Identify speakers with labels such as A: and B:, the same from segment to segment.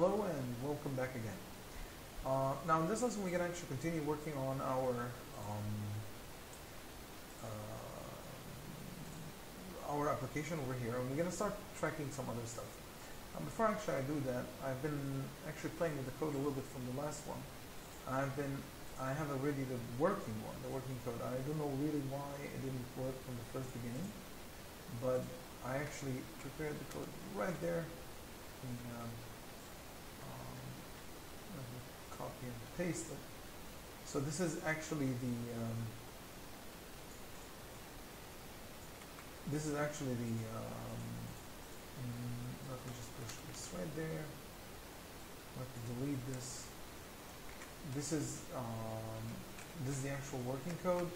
A: Hello and welcome back again. Now in this lesson we're going to actually continue working on our application over here, and we're going to start tracking some other stuff. Before actually I do that, I've been actually playing with the code a little bit from the last one. I have already the working one, the working code. I don't know really why it didn't work from the first beginning, but I actually prepared the code right there. Copy and paste it. So this is actually the let me just push this right there. Let me delete this. This is the actual working code.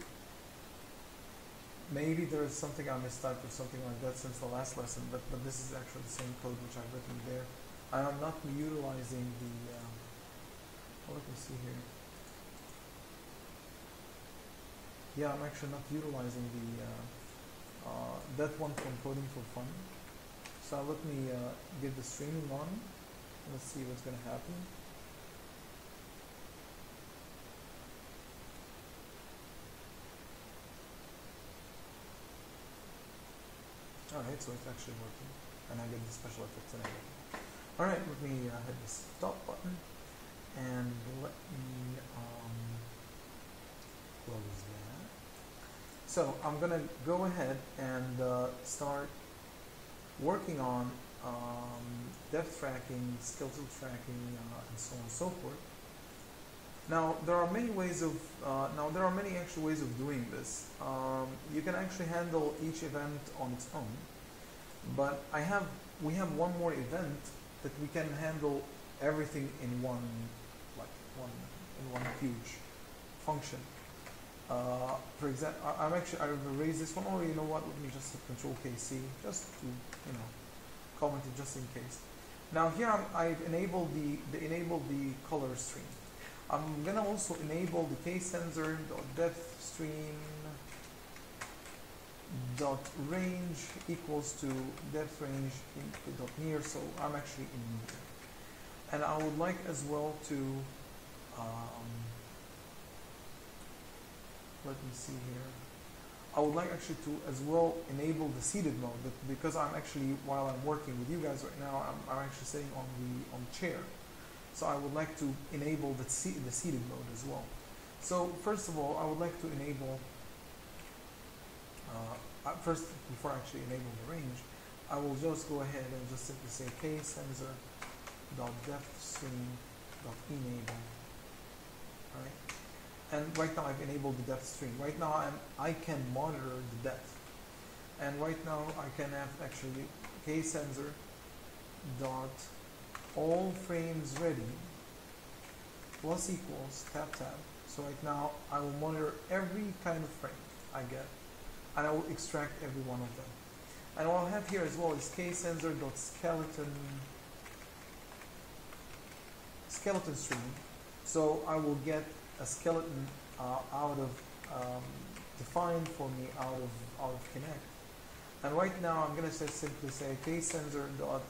A: Maybe there is something I mistyped or something like that since the last lesson, but this is actually the same code which I've written there. And I'm not utilizing the let me see here. Yeah, I'm actually not utilizing the that one from Coding for Fun. So let me get the streaming on. Let's see what's going to happen. Alright, so it's actually working. And I get the special effects and everything. Alright, let me hit the stop button. And let me close that. So I'm gonna go ahead and start working on depth tracking, skeletal tracking, and so on and so forth. Now there are many ways of actual ways of doing this. You can actually handle each event on its own, but we have one more event that we can handle everything in one huge function. For example, I've erased this one, or you know what? Let me just hit Control KC just to comment it just in case. Now here I've enabled the color stream. I'm gonna also enable the case sensor depth stream dot range equals to depth range dot near. So I'm actually in near, and I would like as well to let me see here. I would like actually to as well enable the seated mode, because I'm actually, while I'm working with you guys right now, I'm actually sitting on the chair. So I would like to enable the seated mode as well. So first of all, I would like to enable first, before I actually enable the range, I will just go ahead and just simply say case sensor dot depth stream dot enable. All right. And right now I've enabled the depth stream. Right now I can monitor the depth. And right now I can have actually case sensor dot all frames ready plus equals tab. So right now I will monitor every kind of frame I get, and I will extract every one of them. And what I'll have here as well is case sensor dot skeleton stream. So I will get a skeleton out of defined for me out of Kinect. And right now I'm gonna simply say case sensor dot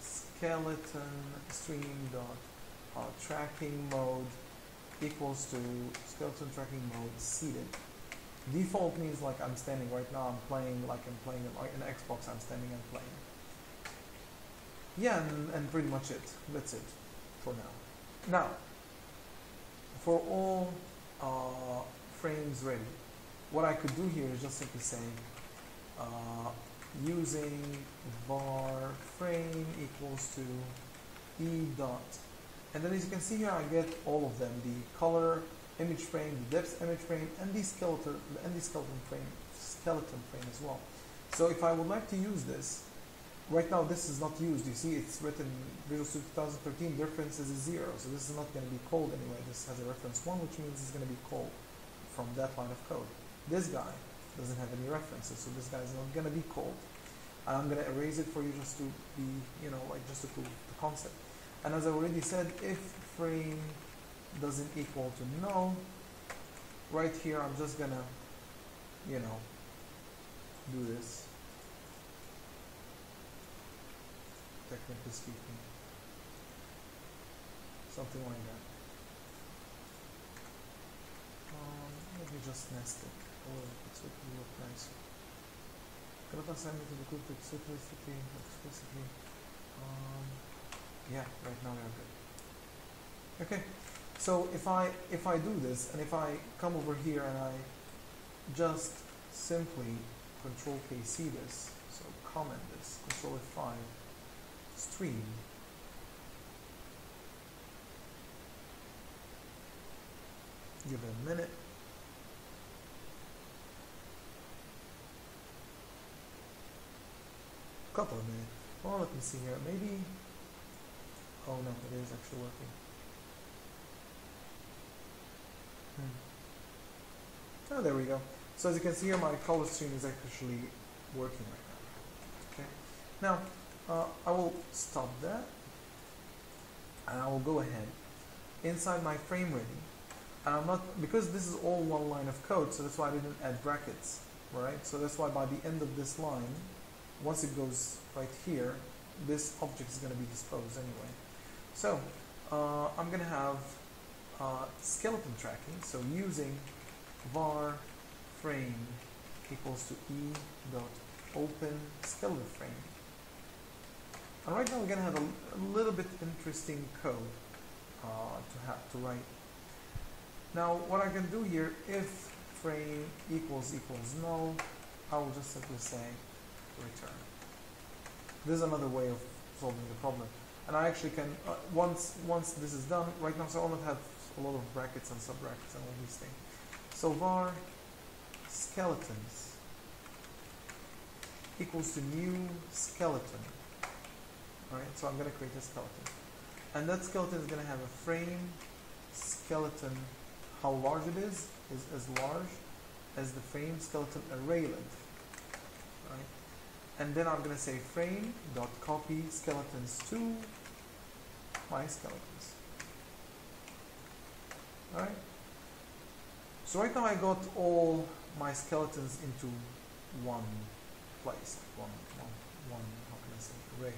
A: skeleton stream dot tracking mode equals to skeleton tracking mode seated. Default means like I'm standing right now. I'm playing like I'm playing in Xbox. I'm standing and playing. Yeah, and pretty much it. That's it for now. Now, for all frames ready, what I could do here is just simply say using var frame equals to e dot, and then as you can see here I get all of them: the color image frame, the depth image frame, and the skeleton frame as well. So if I would like to use this, right now this is not used. You see it's written Visual Studio 2013 references is 0, so this is not going to be called anyway. This has a reference 1, which means it's going to be called from that line of code. This guy doesn't have any references, so this guy is not going to be called. And I'm going to erase it for you just to be, just to prove the concept. And as I already said, if frame doesn't equal to null, right here I'm just going to, do this. Technically speaking. something like that. Let me just nest it a little bit so it will look nicer. Cannot assign it to the group explicitly. Yeah, right now we are good. Okay, so if I do this and if I come over here and I just simply Control KC this, so comment this, Control F5, stream. Give it a minute. Couple of minutes. Well, let me see here. Maybe. Oh no, it is actually working. Oh, there we go. So as you can see here, my color stream is actually working right now. Okay. Now I will stop that, and I will go ahead inside my frame ready. And I'm not, because this is all one line of code, so that's why I didn't add brackets, right? So that's why by the end of this line, once it goes right here, this object is going to be disposed anyway. So I'm going to have skeleton tracking, so using var frame equals to e dot open skeleton frame. And right now we're going to have a little bit interesting code to write. Now what I can do here, if frame equals null, I will just simply say return. This is another way of solving the problem. And I actually can, once this is done, right now, so I don't have a lot of brackets and sub-brackets and all these things. So var skeletons equals to new skeleton. Alright, so I'm going to create a skeleton. And that skeleton is going to have a frame skeleton. How large it is as large as the frame skeleton array length. Right? And then I'm going to say frame dot copy skeletons to my skeletons. Alright? So right now I got all my skeletons into one place, one how can I say, array.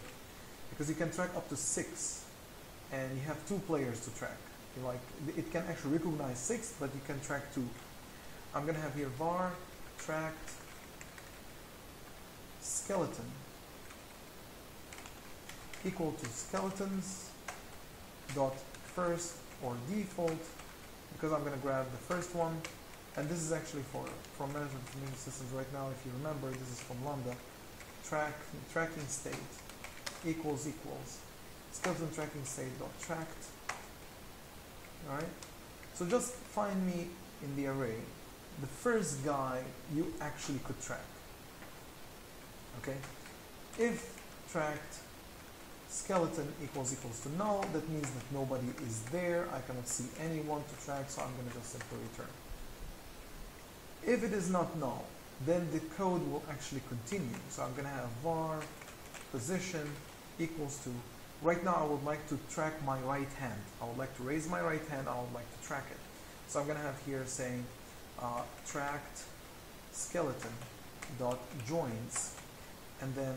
A: Because you can track up to 6, and you have 2 players to track. Like, it can actually recognize 6, but you can track 2. I'm going to have here var tracked skeleton equal to skeletons dot first or default, because I'm going to grab the first one, and this is actually for management community systems right now. If you remember, this is from Lambda. Tracking state equals skeleton tracking state dot tracked. Alright, so just find me in the array the first guy you actually could track. Okay, if tracked skeleton equals to null, that means that nobody is there. I cannot see anyone to track, so I'm going to just simply return. If it is not null, then the code will actually continue. So I'm going to have var position equals to, right now I would like to track my right hand. I would like to raise my right hand, I would like to track it. So I'm going to have here saying tracked skeleton dot joins, and then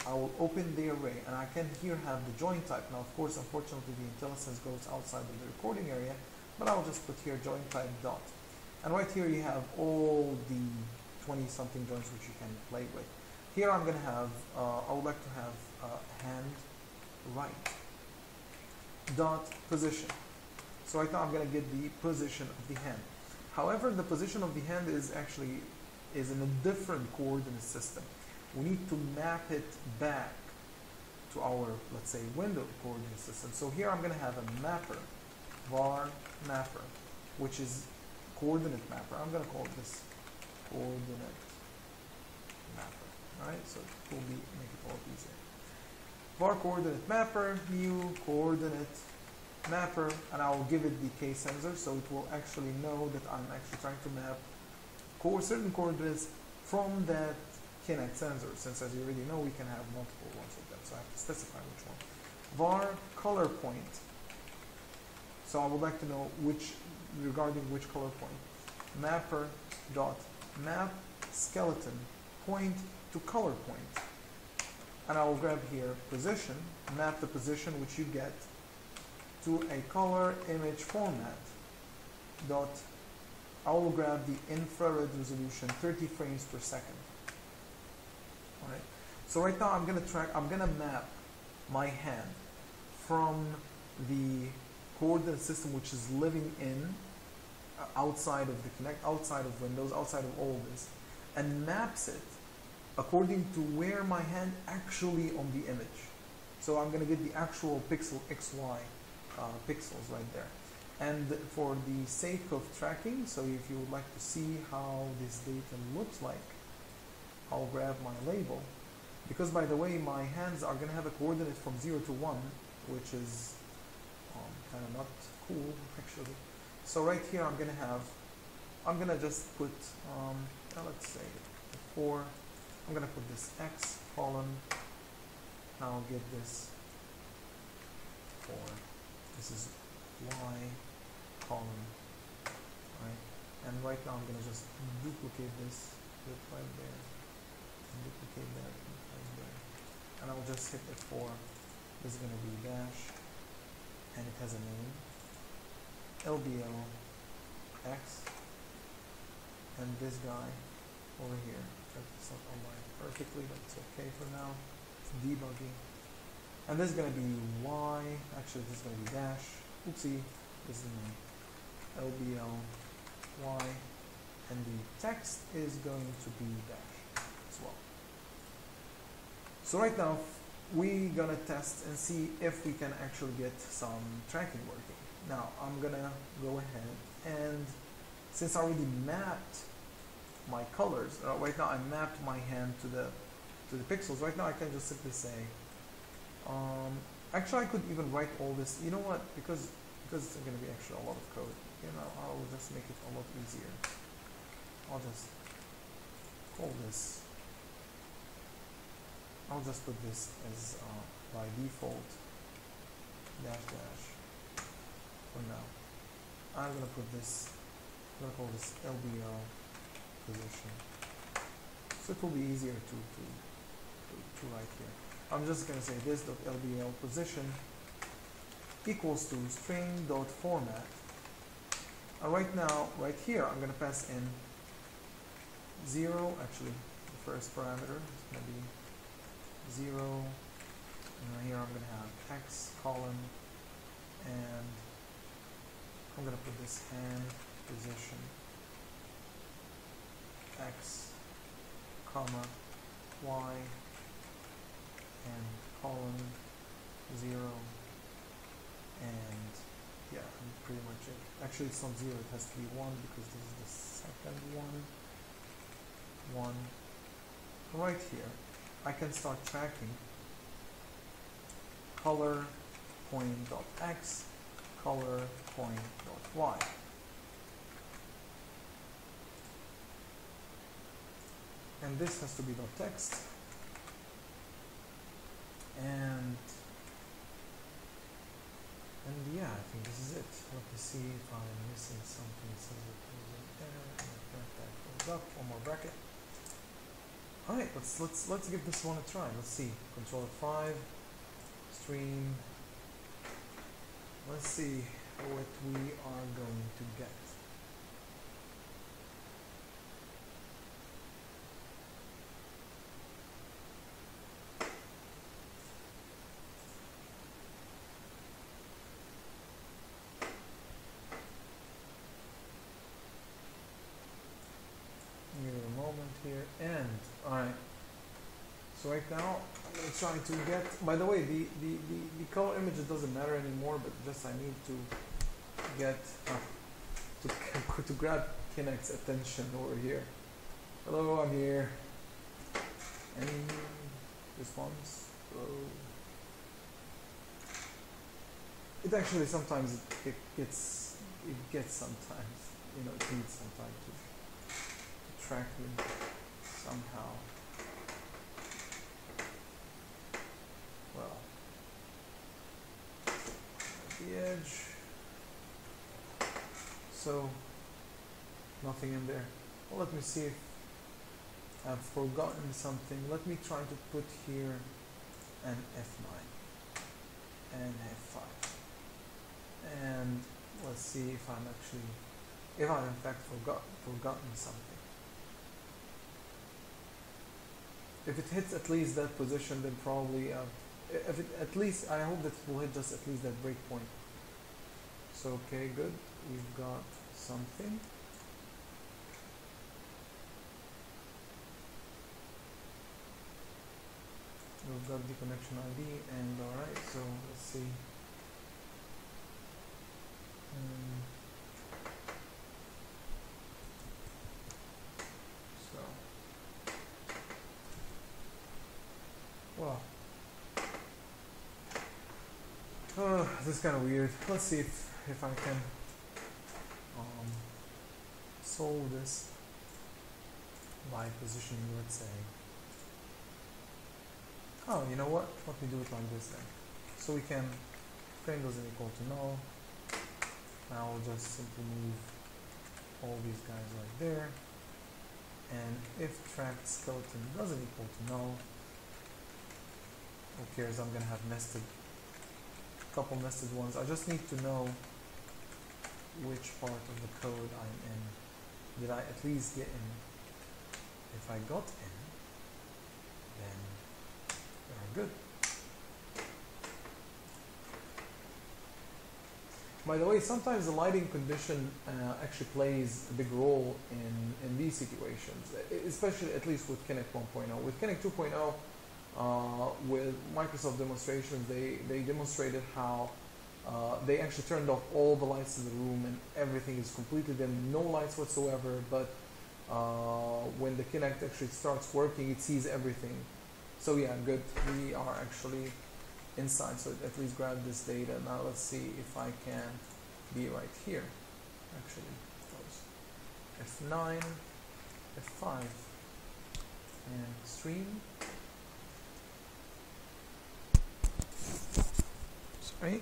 A: I will open the array, and I can here have the join type. Now of course, unfortunately, the IntelliSense goes outside of the recording area, but I will just put here join type dot. And right here you have all the 20 something joins which you can play with. Here I'm going to have, I would like to have hand right dot position. So right now I'm going to get the position of the hand. However, the position of the hand is actually in a different coordinate system. We need to map it back to our, let's say, window coordinate system. So here I'm going to have a mapper, var mapper, which is coordinate mapper. I'm going to call this coordinate mapper. Alright, so it will make it all easier. Var coordinate mapper, new coordinate mapper, and I will give it the case sensor, so it will actually know that I'm actually trying to map certain coordinates from that Kinect sensor, since as you already know, we can have multiple ones of them, so I have to specify which one. Var color point, so I would like to know regarding which color point. Mapper dot map skeleton point to color point, and I will grab here position, map the position which you get to a color image format dot, I will grab the infrared resolution 30 frames per second. Alright, so right now I'm gonna map my hand from the coordinate system which is living in outside of the Kinect, outside of Windows, outside of all this, and maps it according to where my hand actually on the image. So I'm going to get the actual pixel XY pixels right there. And for the sake of tracking, so if you would like to see how this data looks like, I'll grab my label. Because by the way, my hands are going to have a coordinate from 0 to 1, which is kind of not cool actually. So right here I'm going to just put, let's say 4, I'm going to put this X colon, I'll get this 4, this is Y column, right? And right now I'm going to just duplicate this, put it right there, duplicate that right there, and I'll just hit F4. This is going to be dash, and it has a name, LBL X, and this guy over here. It's not online perfectly, but it's okay for now. It's debugging. And this is going to be Y, actually this is going to be dash, oopsie, this is my LBL Y, and the text is going to be dash as well. So right now, we're going to test and see if we can actually get some tracking working. Now, I'm going to go ahead and, since I already mapped my colors, right now I mapped my hand to the pixels. Right now I can just simply say, actually I could even write all this, you know what, because it's going to be actually a lot of code, you know, I'll just make it a lot easier. I'll just call this, I'll just put this as by default dash dash for now. I'm going to put this, I'm going to call this LBL position. So it will be easier to write here. I'm just going to say this dot LBL position equals to string dot format. And right now, right here, I'm going to pass in 0. Actually, the first parameter is going to be 0. And here I'm going to have X colon, and I'm going to put this hand position X comma Y and colon 0, and yeah, pretty much it. Actually it's not 0, it has to be 1 because this is the second one. Right here I can start tracking color point dot X, color point dot Y. And this has to be dot text, and yeah, I think this is it. Let me see if I'm missing something. It says it was an error, that goes up, one more bracket. Alright, let's give this one a try. Let's see. Control F5, stream. Let's see what we are going to get. Give it a moment here, and alright. So right now I'm going to try to get, by the way, the color image, it doesn't matter anymore, but just I need to get to grab Kinect's attention over here. Hello, I'm here. Any response? Hello. It actually sometimes it gets sometimes, you know, it needs some time to track me somehow. Well, at the edge. So nothing in there. Well, let me see if I've forgotten something. Let me try to put here an F9 and F5. let's see if I'm actually, if I've in fact forgotten something. If it hits at least that position, then probably, if it at least, I hope that it will hit just at least that breakpoint. So okay, good. We've got something. We've got the connection ID, and alright, so let's see. Wow. This is kind of weird. Let's see if I can solve this by positioning, let's say. Oh, you know what? Let me do it like this then. So we can, frame doesn't equal to null. Now we'll just simply move all these guys right there. And if tracked skeleton doesn't equal to null, who cares? I'm gonna have couple nested ones. I just need to know which part of the code I'm in. Did I at least get in? If I got in, then very good. By the way, sometimes the lighting condition actually plays a big role in these situations, especially at least with Kinect 1.0. With Kinect 2.0, with Microsoft demonstrations, they demonstrated how they actually turned off all the lights in the room and everything is completely dim, no lights whatsoever, but when the Kinect actually starts working, it sees everything. So yeah, good. We are actually inside, so at least grab this data. Now let's see if I can be right here. Actually, F9, F5, and stream. Sorry.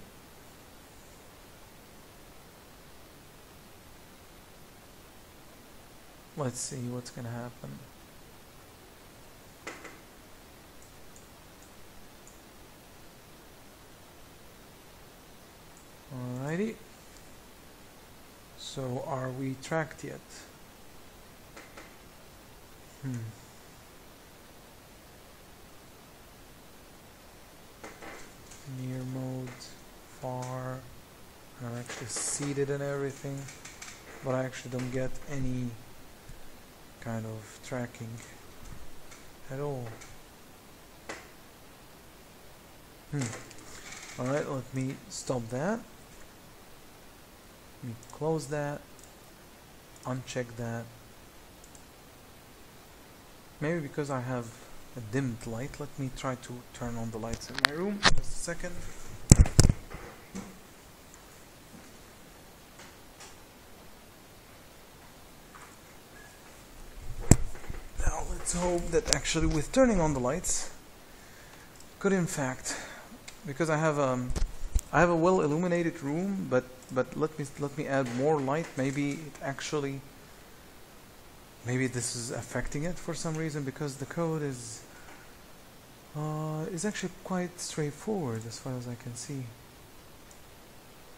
A: Let's see what's gonna happen. Alrighty. So are we tracked yet? Near mode, far. I'm actually seated and everything, but I actually don't get any kind of tracking at all. Alright, let me stop that. Let me close that. Uncheck that. Maybe because I have a dimmed light, let me try to turn on the lights in my room. Just a second. Now let's hope that actually with turning on the lights could in fact, because I have a well illuminated room, but let me add more light. Maybe it actually, maybe this is affecting it for some reason, because the code is actually quite straightforward as far as I can see.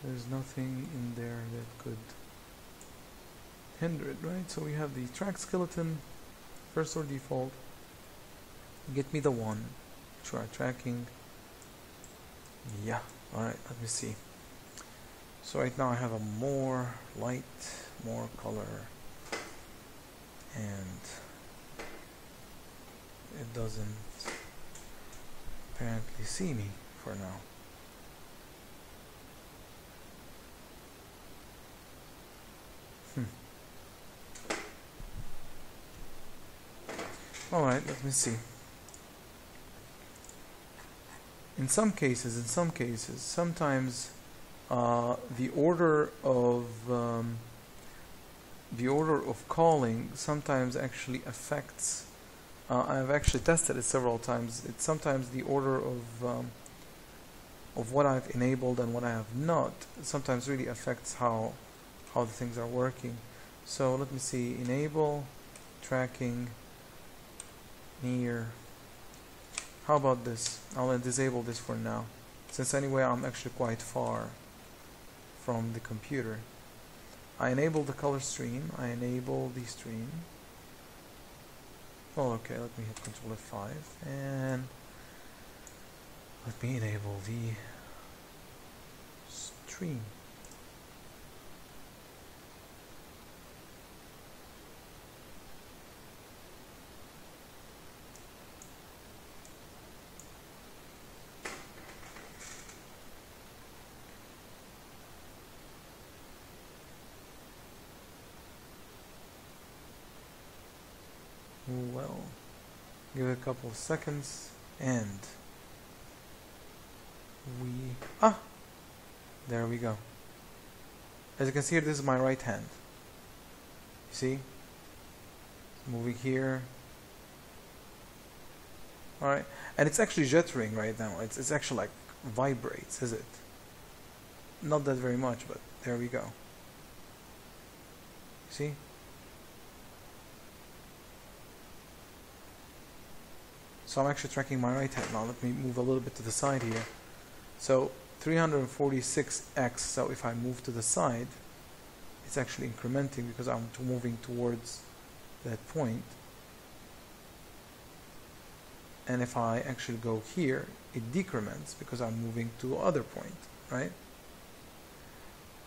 A: There's nothing in there that could hinder it, right? So we have the track skeleton, first or default. Get me the one. Try tracking. Yeah. Alright, let me see. So right now I have a more light, more color, and it doesn't apparently see me for now. Alright, let me see. In some cases, sometimes the order of calling sometimes actually affects. I've actually tested it several times. It's sometimes the order of what I've enabled and what I have not. Sometimes really affects how the things are working. So let me see. Enable tracking near. How about this? I'll disable this for now, since anyway I'm actually quite far from the computer. I enable the color stream, I enable the stream. Oh, okay, let me hit Control F5 and let me enable the stream. Well, give it a couple of seconds and there we go. As you can see here, this is my right hand. You see? Moving here. Alright, and it's actually jittering right now. It's actually like vibrates, is it? Not that very much, but there we go. See? So I'm actually tracking my right hand now. Let me move a little bit to the side here. So 346x, so if I move to the side, it's actually incrementing because I'm moving towards that point. And if I actually go here, it decrements because I'm moving to other point, right?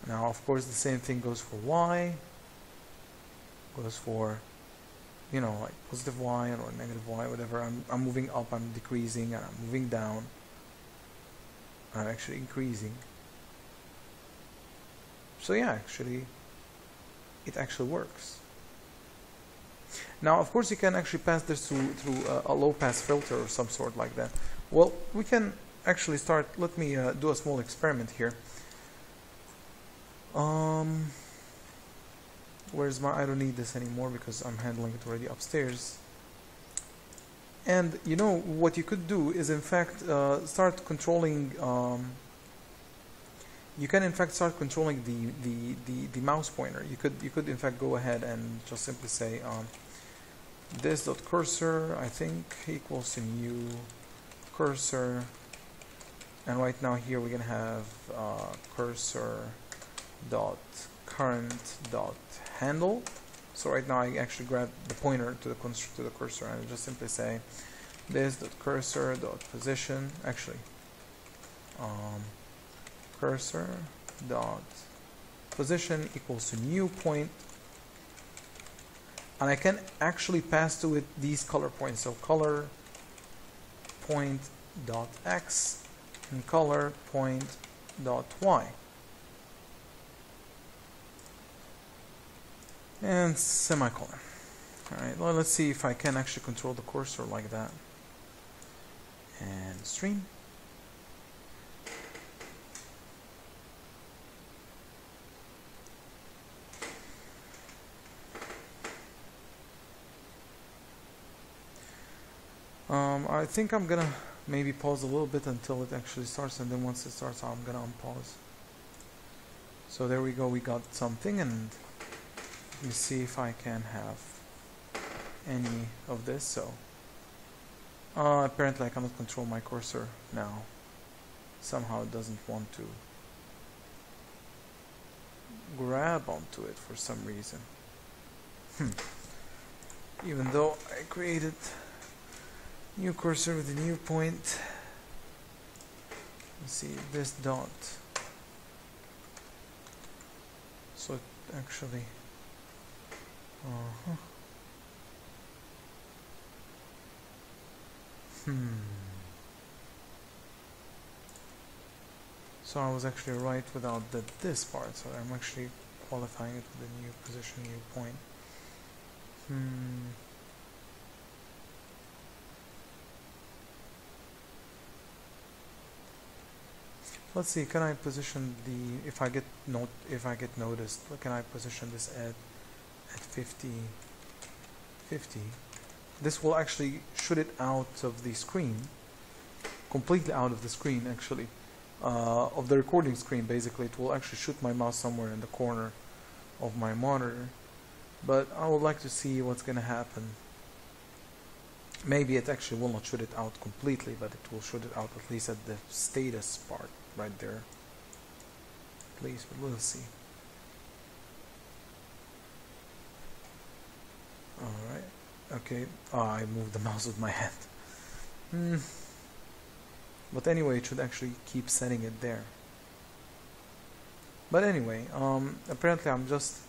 A: Now, of course, the same thing goes for y, goes for, you know, like positive y or negative y, whatever. I'm moving up, I'm decreasing, and I'm moving down. I'm actually increasing. So yeah, actually, it actually works. Now, of course, you can actually pass this through a low-pass filter or some sort like that. Well, we can actually start. Let me do a small experiment here. Where's my? I don't need this anymore because I'm handling it already upstairs. And you know what you could do is, in fact, start controlling. You can, in fact, start controlling the mouse pointer. You could, in fact, go ahead and just simply say this dot cursor, I think, equals to new cursor. And right now here we're gonna have cursor dot current dot handle. So right now I actually grab the pointer to the cursor and I just simply say this dot cursor dot position. Actually, cursor dot position equals to new point, and I can actually pass to it these color points. So color point dot x and color point dot y. And semicolon. Alright, well, let's see if I can actually control the cursor like that. And stream. I think I'm gonna maybe pause a little bit until it actually starts, and then once it starts I'm gonna unpause. So there we go, we got something, and let me see if I can have any of this. So apparently I cannot control my cursor now. Somehow it doesn't want to grab onto it for some reason. Even though I created new cursor with a new point. Let's see, this dot. So it actually So I was actually right without this part, so I'm actually qualifying it with a new position, new point. Let's see, can I position the, if I get noticed, can I position this at 50? This will actually shoot it out of the screen, completely out of the screen actually, of the recording screen. Basically it will actually shoot my mouse somewhere in the corner of my monitor, but I would like to see what's gonna happen. Maybe it actually will not shoot it out completely, but it will shoot it out at least at the status part right there, please, but we'll see. Okay, I moved the mouse with my hand. But anyway, it should actually keep setting it there. But anyway, apparently I'm just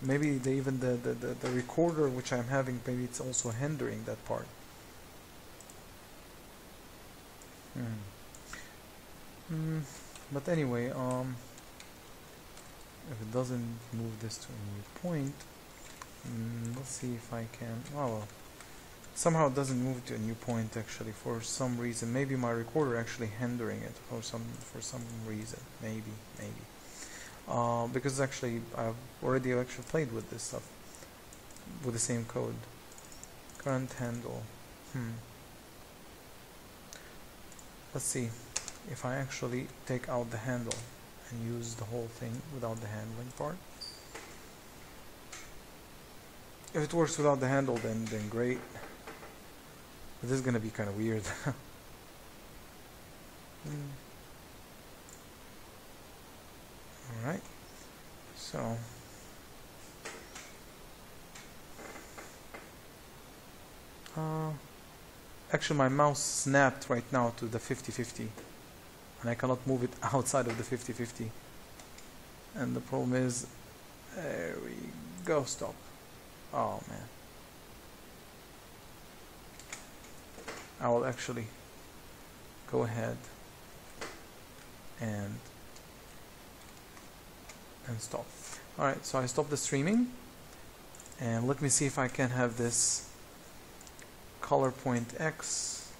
A: maybe even the recorder which I'm having, maybe it's also hindering that part. But anyway, if it doesn't move this to a new point, let's see if I can. Oh well, somehow it doesn't move to a new point actually for some reason. Maybe my recorder actually hindering it for some reason. Maybe. Because actually I've already actually played with this stuff with the same code. Current handle. Let's see if I actually take out the handle and use the whole thing without the handling part. If it works without the handle, then great. But this is gonna be kind of weird. Alright, so actually my mouse snapped right now to the 50-50 and I cannot move it outside of the 50-50, and the problem is, there we go, stop. Oh man, I will actually go ahead and stop. Alright, so I stopped the streaming, and let me see if I can have this color point X,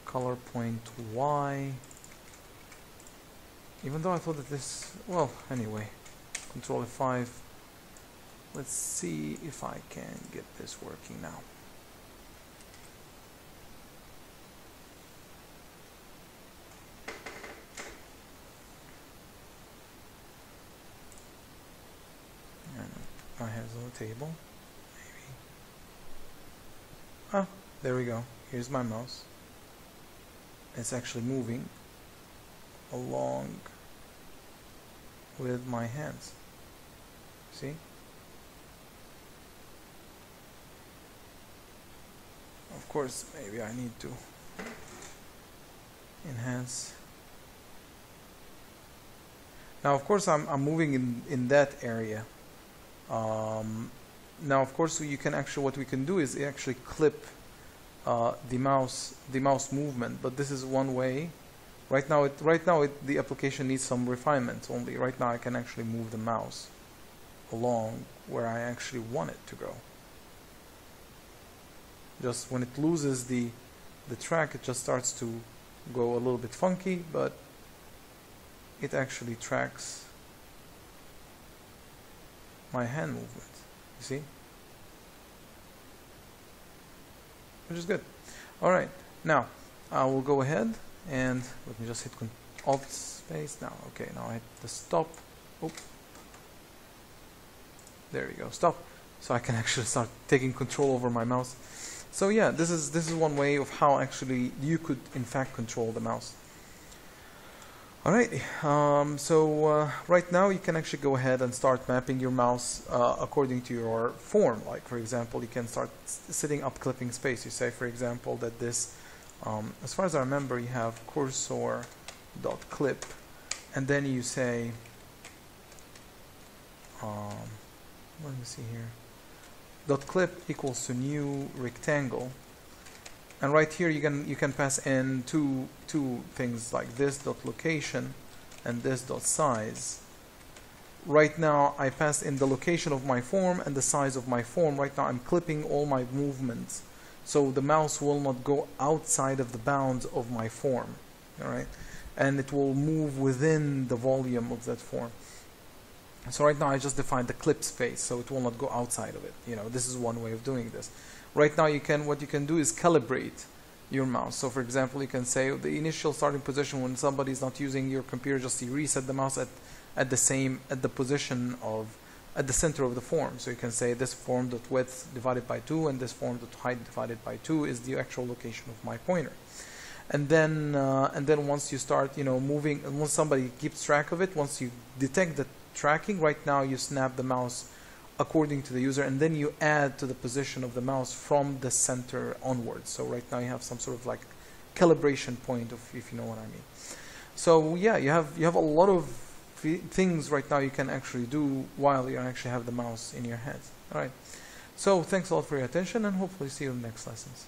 A: color point Y, even though I thought that this, well, anyway, Control F5. Let's see if I can get this working now. I have it on the table, maybe. Ah, there we go. Here's my mouse. It's actually moving along with my hands. See? Of course, maybe I need to enhance. Now, of course, I'm moving in that area. Now, of course, you can actually, what we can do is actually clip the mouse movement, but this is one way. Right now, the application needs some refinement only. Right now, I can actually move the mouse along where I actually want it to go. Just when it loses the track, it just starts to go a little bit funky, but it actually tracks my hand movement, you see? Which is good. Alright, now I will go ahead and let me just hit Alt space now. Okay, now I hit the stop. Oh, there we go, stop. So I can actually start taking control over my mouse. So yeah, this is one way of how actually you could in fact control the mouse. Alright, so right now you can actually go ahead and start mapping your mouse according to your form. Like for example, you can start setting up clipping space. You say, for example, that this, as far as I remember, you have cursor.clip, and then you say, let me see here, .clip equals to new rectangle. And right here you can pass in two things like this .location and this .size. Right now I passed in the location of my form and the size of my form. Right now I'm clipping all my movements, so the mouse will not go outside of the bounds of my form. All right, and it will move within the volume of that form. So right now I just defined the clip space, so it will not go outside of it. You know, this is one way of doing this. Right now what you can do is calibrate your mouse. So for example, you can say the initial starting position when somebody is not using your computer, just you reset the mouse at the position at the center of the form. So you can say this form.width divided by 2 and this form.height divided by 2 is the actual location of my pointer. And then once you start, you know, moving, and once somebody keeps track of it, once you detect the tracking, right now you snap the mouse according to the user, and then you add to the position of the mouse from the center onwards. So right now you have some sort of like calibration point, of, if you know what I mean. So yeah, you have a lot of things right now you can actually do while you actually have the mouse in your hands. All right. So thanks a lot for your attention, and hopefully see you in the next lessons.